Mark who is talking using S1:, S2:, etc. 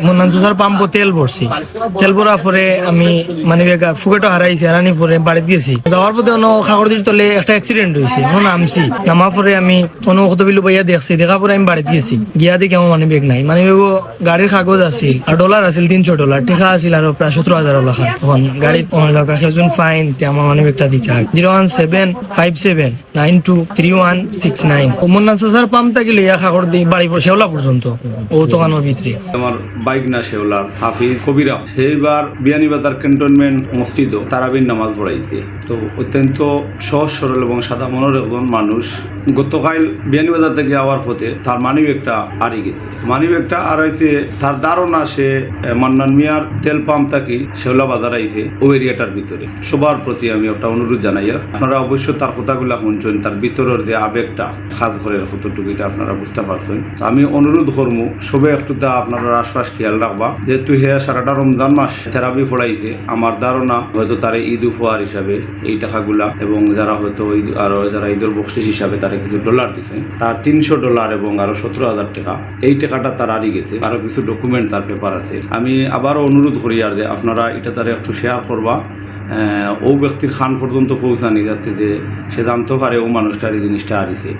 S1: মন্নান চাচার পাম্পো তেল ভরছি। তেল ভরার পরে আমি মানে ফুকেটো হারাইছি, হারানি পরে বাড়িতে গেছি। যাওয়ার পথে অন্য খাগড়দির তলে একটা অ্যাক্সিডেন্ট হয়েছে। নামছি, নামার পরে আমি কোনো কত বিলু পাইয়া দেখছি। দেখার পরে আমি বাড়িতে গেছি, গিয়া দেখি আমার মানি ব্যাগ নাই। মানে গাড়ির কাগজ আছিল আর ডলার আছিল $300, টেকা আছিল আর প্রায় 17,000 লেখা। তখন গাড়িত সেজন ফাইন আমার মানি ব্যাগটা দিতে হয় 01757923169। মন্নান চাচার পাম্পটা গেলে খাগড় দিয়ে বাড়ি শেওলা পর্যন্ত ও দোকানের ভিতরে।
S2: আমার বাইক না শেওলার হাফিজ কবিরা সেইবার বিয়ানীবাজার ক্যান্টনমেন্ট মসজিদও তারাবির নামাজ পড়াইছে। তো অত্যন্ত সহজ সরল এবং সাদা মনের একজন মানুষ গতকাল বিয়ানীবাজার থেকে যাওয়ার পথে তার মানি ব্যাগটা হারিয়ে গেছে। মানি ব্যাগটা হারাইছে তার ধারণা সে মান্নান মিয়ার তেল পাম্প থাকি শেওলা বাজার আইছে ও এরিয়াটার ভিতরে। সবার প্রতি আমি একটা অনুরোধ জানাই, আপনারা অবশ্যই তার কথাগুলা শুনছেন, তার ভিতরের যে আবেগটা কাজ করে কতটুকু এটা আপনারা বুঝতে পারছেন। আমি অনুরোধ করবো সবে একটু আপনারা আশপাশ খেয়াল রাখবা, যেহেতু হে সারাটা রমজান মাস থেরাপি পড়াইছে। আমার ধারণা হয়তো তার ঈদ উপহার হিসাবে এই টাকাগুলা এবং যারা হয়তো আরো যারা ঈদের বকশিস হিসাবে তারা কিছু ডলার দিছে, তার $300 এবং আরো 17,000 টাকা এই টাকাটা তার হারিয়ে গেছে। আরো কিছু ডকুমেন্ট তার পেপার আছে। আমি আবারও অনুরোধ করি আর যে আপনারা এটা তারা একটু শেয়ার করবা, ও ব্যক্তির খান পর্যন্ত পৌঁছানি, যাতে যে সে জানতে পারে ও মানুষটার এই জিনিসটা হারিয়েছে।